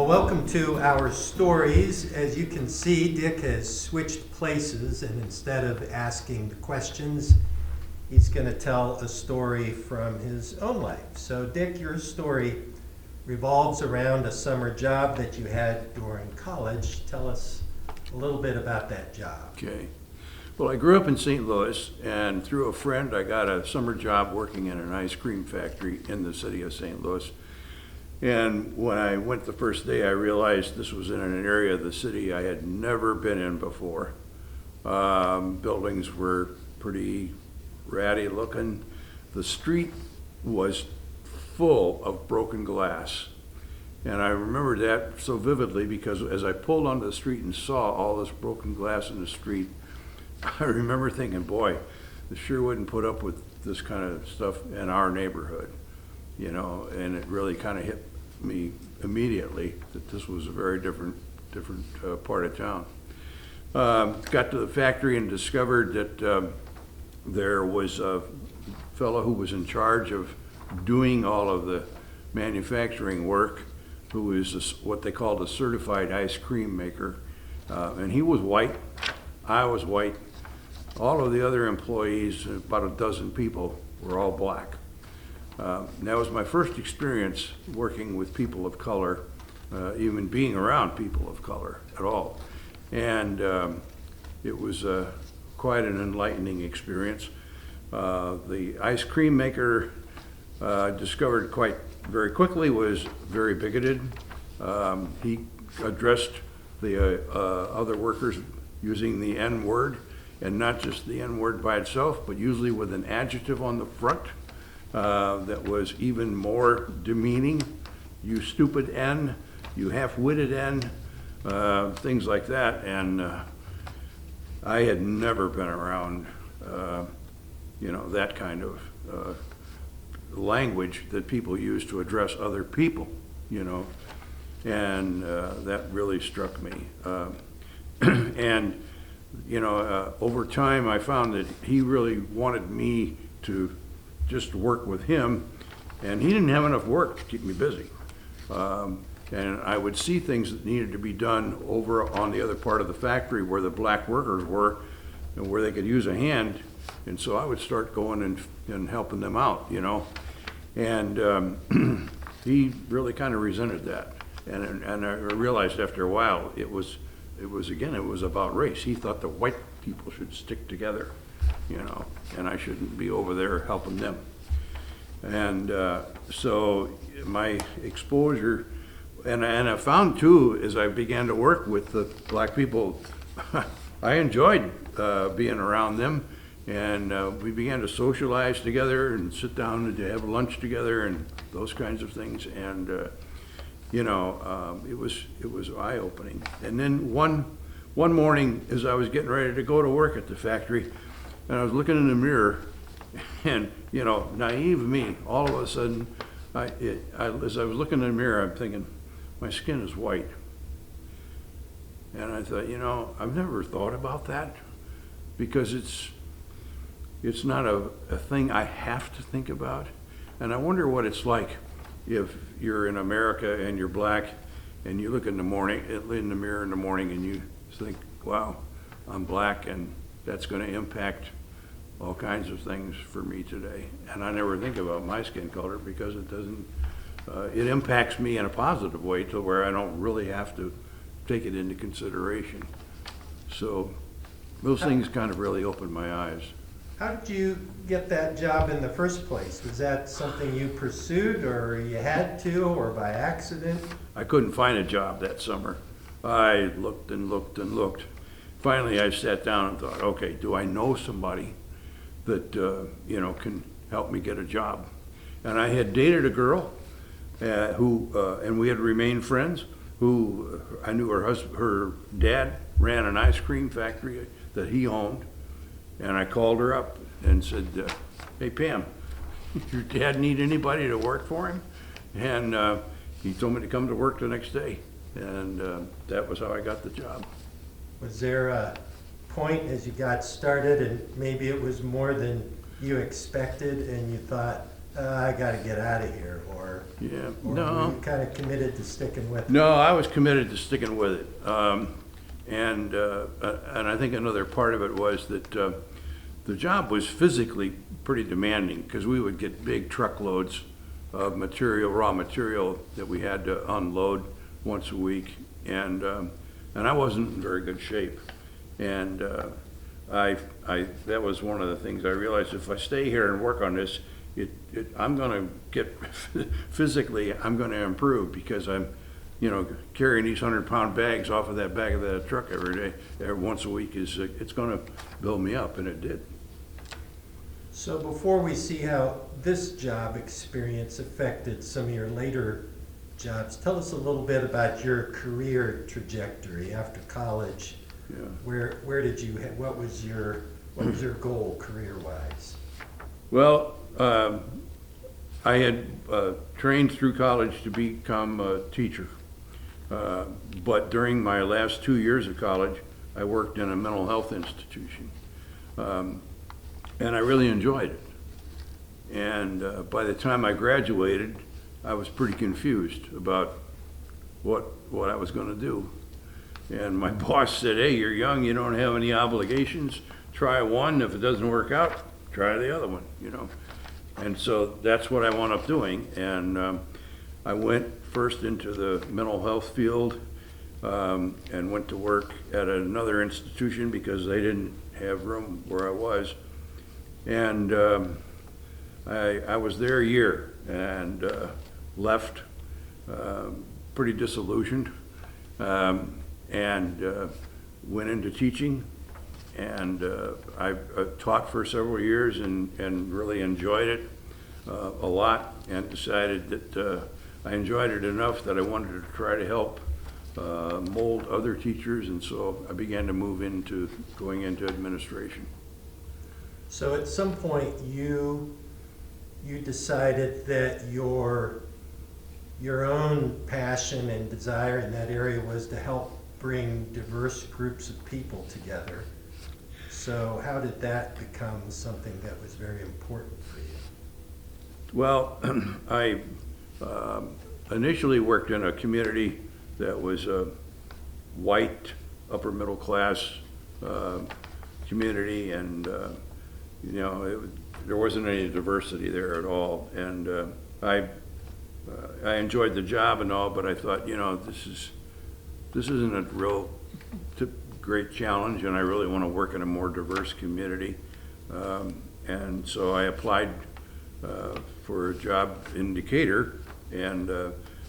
Well, welcome to our stories. As you can see, Dick has switched places, and instead of asking the questions, he's going to tell a story from his own life. So, Dick, your story revolves around a summer job that you had during college. Tell us a little bit about that job. Okay. Well, I grew up in St. Louis, and through a friend, I got a summer job working in an ice cream factory in the city of St. Louis. And when I went the first day, I realized this was in an area of the city I had never been in before. Buildings were pretty ratty looking. The street was full of broken glass. And I remember that so vividly because as I pulled onto the street and saw all this broken glass in the street, I remember thinking, boy, this sure wouldn't put up with this kind of stuff in our neighborhood, you know, and it really kind of hit me immediately that this was a very different part of town. Got to the factory and discovered that there was a fellow who was in charge of doing all of the manufacturing work, who was what they called a certified ice cream maker. And he was white, I was white. All of the other employees, about a dozen people, were all black. That was my first experience working with people of color, even being around people of color at all. And it was quite an enlightening experience. The ice cream maker discovered quite very quickly was very bigoted. He addressed the other workers using the N-word, and not just the N-word by itself, but usually with an adjective on the front that was even more demeaning. You stupid N, you half-witted N, things like that. And I had never been around, that kind of language that people use to address other people, and that really struck me. And over time I found that he really wanted me to just work with him, and he didn't have enough work to keep me busy. And I would see things that needed to be done over on the other part of the factory where the black workers were and where they could use a hand, and so I would start going and helping them out, and he really kind of resented that, and I realized after a while it was about race. He thought the white people should stick together, and I shouldn't be over there helping them. And so my exposure, and I found too, as I began to work with the black people, I enjoyed being around them, and we began to socialize together and sit down and to have lunch together and those kinds of things. And it was eye-opening. And then one morning, as I was getting ready to go to work at the factory, and I was looking in the mirror, and naive me, all of a sudden, as I was looking in the mirror, I'm thinking, my skin is white. And I thought, I've never thought about that, because it's not a thing I have to think about. And I wonder what it's like if you're in America and you're black and you look in the mirror in the morning and you think, wow, I'm black, and that's going to impact all kinds of things for me today. And I never think about my skin color because it impacts me in a positive way to where I don't really have to take it into consideration. So those things kind of really opened my eyes. How did you get that job in the first place? Was that something you pursued, or you had to, or by accident? I couldn't find a job that summer. I looked and looked and looked. Finally, I sat down and thought, okay, do I know somebody that can help me get a job? And I had dated a girl and we had remained friends, who I knew her dad ran an ice cream factory that he owned. And I called her up and said, hey, Pam, your dad need anybody to work for him? And he told me to come to work the next day. And that was how I got the job. Was there a point as you got started, and maybe it was more than you expected, and you thought, I gotta get out of here, Yeah, or were no. you kind of committed to sticking with it? No, I was committed to sticking with it. And I think another part of it was that the job was physically pretty demanding because we would get big truckloads of material, raw material that we had to unload once a week. And I wasn't in very good shape. And that was one of the things I realized, if I stay here and work on this, I'm gonna get, physically, I'm gonna improve because I'm, carrying these 100-pound bags off of that back of that truck every day, once a week it's gonna build me up, and it did. So before we see how this job experience affected some of your later jobs, tell us a little bit about your career trajectory after college. Yeah. Where did you, what was your goal career-wise? Well, I had trained through college to become a teacher. But during my last 2 years of college, I worked in a mental health institution. And I really enjoyed it. And by the time I graduated, I was pretty confused about what I was going to do. And my boss said, "Hey, you're young, you don't have any obligations. Try one. If it doesn't work out, try the other one, And so that's what I wound up doing. And I went first into the mental health field and went to work at another institution because they didn't have room where I was. And I was there a year and left pretty disillusioned, and went into teaching. And I taught for several years and really enjoyed it a lot, and decided that I enjoyed it enough that I wanted to try to help mold other teachers, and so I began to move into going into administration. So at some point, you decided that your own passion and desire in that area was to help bring diverse groups of people together. So how did that become something that was very important for you? Well, I initially worked in a community that was a white, upper middle class community, and there wasn't any diversity there at all. And I enjoyed the job and all, but I thought, this isn't a real great challenge, and I really want to work in a more diverse community. And so I applied for a job in Decatur and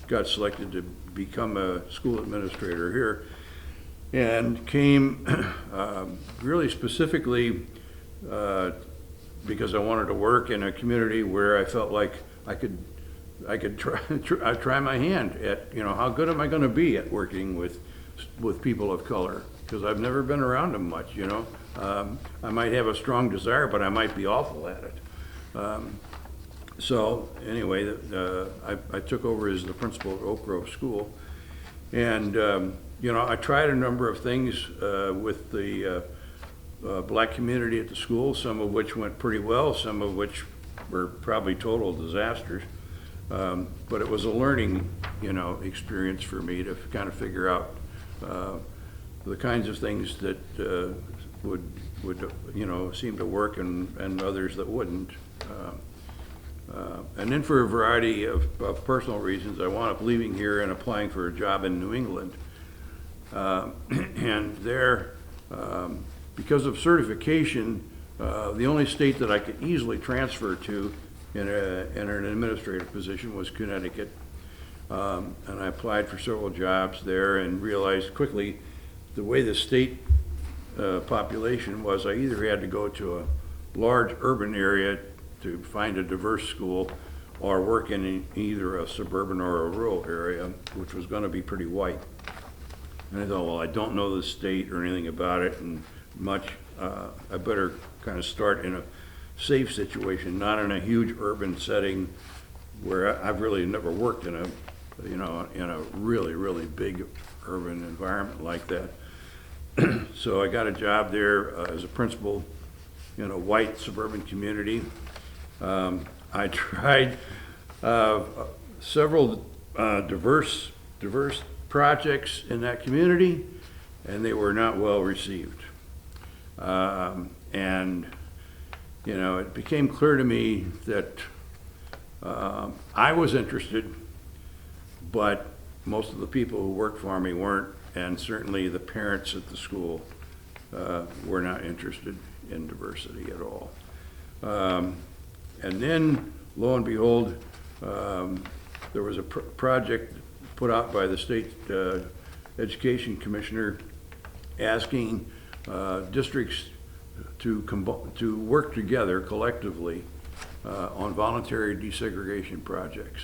got selected to become a school administrator here, and came really specifically because I wanted to work in a community where I felt like I could try my hand at, how good am I going to be at working with people of color, because I've never been around them much. I might have a strong desire, but I might be awful at it. So anyway, I took over as the principal at Oak Grove School, and I tried a number of things with the black community at the school, some of which went pretty well, some of which were probably total disasters. But it was a learning, experience for me to kind of figure out the kinds of things that would seem to work, and others that wouldn't. And then for a variety of personal reasons, I wound up leaving here and applying for a job in New England. And there, because of certification, the only state that I could easily transfer to in an administrative position was Connecticut. And I applied for several jobs there and realized quickly the way the state population was, I either had to go to a large urban area to find a diverse school, or work in either a suburban or a rural area, which was going to be pretty white. And I thought, well, I don't know the state or anything about it and much. I better kind of start in a safe situation, not in a huge urban setting where I've really never worked in a really, really big urban environment like that. So I got a job there as a principal in a white suburban community. I tried several diverse projects in that community, and they were not well received. And, you know, it became clear to me that I was interested, but most of the people who worked for me weren't, and certainly the parents at the school were not interested in diversity at all. And then, lo and behold, there was a project put out by the state education commissioner asking districts to work together collectively on voluntary desegregation projects.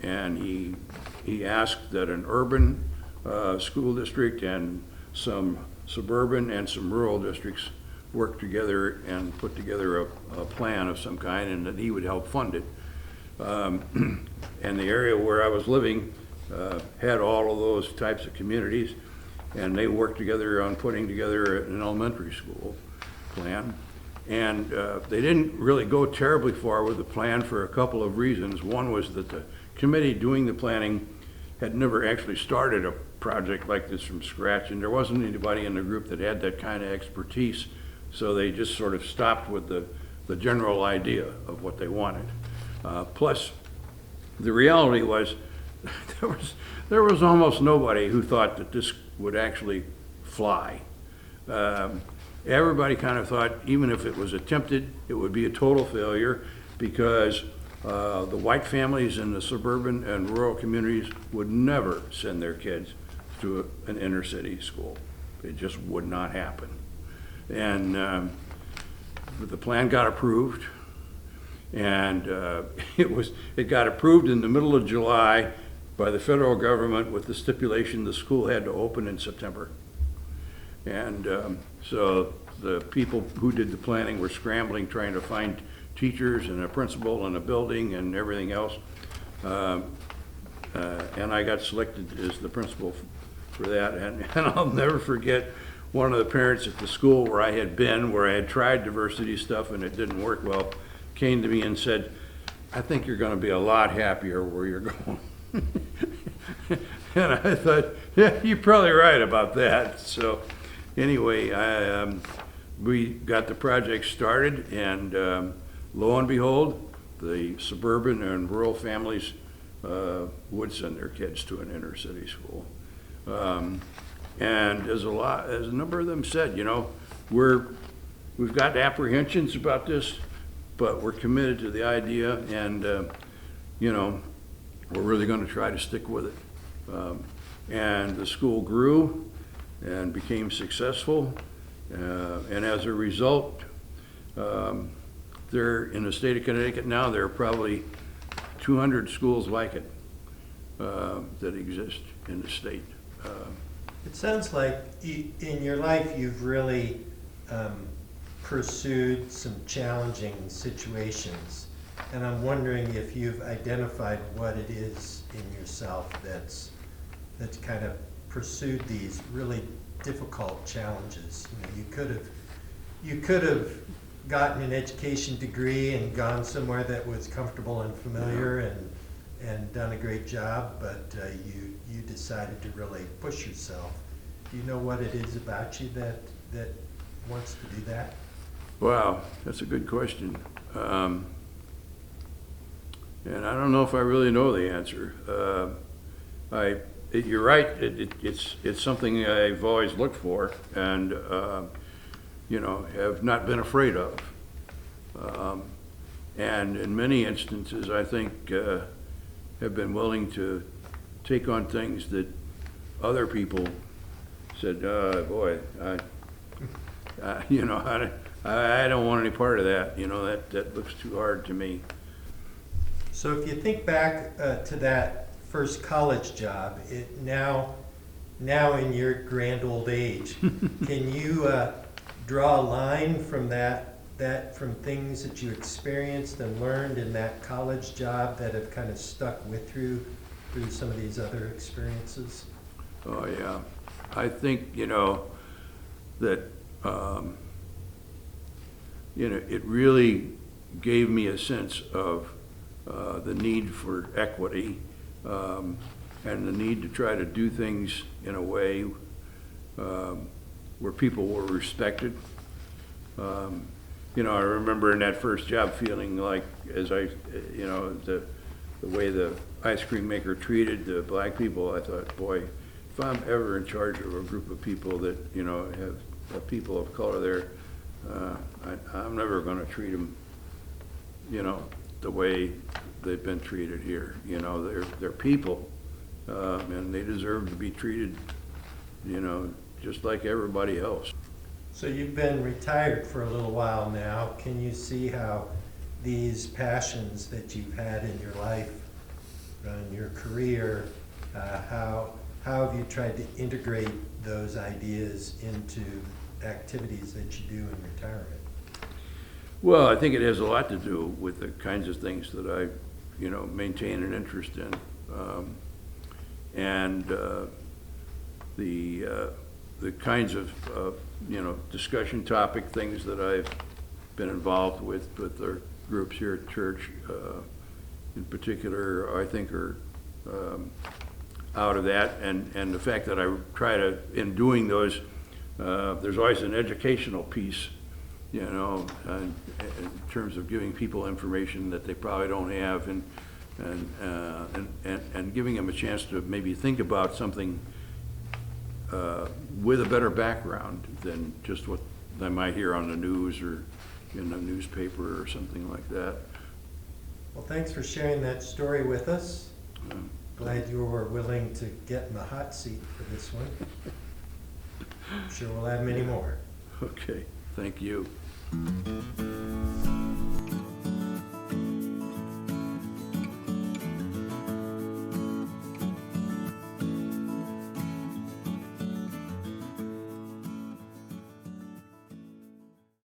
And he asked that an urban school district and some suburban and some rural districts work together and put together a plan of some kind, and that he would help fund it. And the area where I was living had all of those types of communities, and they worked together on putting together an elementary school plan. And they didn't really go terribly far with the plan for a couple of reasons. One was that the committee doing the planning had never actually started a project like this from scratch, and there wasn't anybody in the group that had that kind of expertise, so they just sort of stopped with the general idea of what they wanted. Plus, the reality was there was almost nobody who thought that this would actually fly. Everybody kind of thought even if it was attempted, it would be a total failure, because the white families in the suburban and rural communities would never send their kids to an inner city school. It just would not happen. And the plan got approved, and it got approved in the middle of July by the federal government with the stipulation the school had to open in September. And so the people who did the planning were scrambling, trying to find teachers and a principal and a building and everything else. And I got selected as the principal for that. And I'll never forget one of the parents at the school where I had been, where I had tried diversity stuff and it didn't work well, came to me and said, "I think you're going to be a lot happier where you're going." And I thought, yeah, you're probably right about that. So anyway, we got the project started, and lo and behold, the suburban and rural families would send their kids to an inner city school. And as a number of them said, you know, we've got apprehensions about this, but we're committed to the idea, and you know, we're really going to try to stick with it. And the school grew and became successful, and as a result, there in the state of Connecticut now, there are probably 200 schools like it that exist in the state. It sounds like in your life you've really pursued some challenging situations, and I'm wondering if you've identified what it is in yourself that's kind of pursued these really difficult challenges. You know, you could have gotten an education degree and gone somewhere that was comfortable and familiar and done a great job, but you decided to really push yourself. Do you know what it is about you that wants to do that? Wow, that's a good question. And I don't know if I really know the answer. You're right, it's something I've always looked for, and you know, have not been afraid of. And in many instances, I think, have been willing to take on things that other people said, boy, you know, I don't want any part of that. You know, that looks too hard to me. So if you think back to that first college job, now in your grand old age, can you draw a line from from things that you experienced and learned in that college job that have kind of stuck with you through some of these other experiences? Oh yeah, I think, you know, that you know, it really gave me a sense of the need for equity, and the need to try to do things in a way where people were respected. You know, I remember in that first job feeling like, as I, you know, the way the ice cream maker treated the black people, I thought, boy, if I'm ever in charge of a group of people that, you know, have people of color there, I'm never going to treat them, you know, the way they've been treated here. You know, they're people, and they deserve to be treated, you know, just like everybody else. So you've been retired for a little while now. Can you see how these passions that you've had in your life, in your career, how have you tried to integrate those ideas into activities that you do in retirement? Well, I think it has a lot to do with the kinds of things that I, you know, maintain an interest in, and the kinds of you know, discussion topic things that I've been involved with our groups here at church, in particular, I think are out of that, and the fact that I try to, in doing those, there's always an educational piece, you know, in terms of giving people information that they probably don't have, and giving them a chance to maybe think about something with a better background than just what they might hear on the news or in a newspaper or something like that. Well, thanks for sharing that story with us. Glad you were willing to get in the hot seat for this one. I'm sure we'll have many more. Okay, thank you.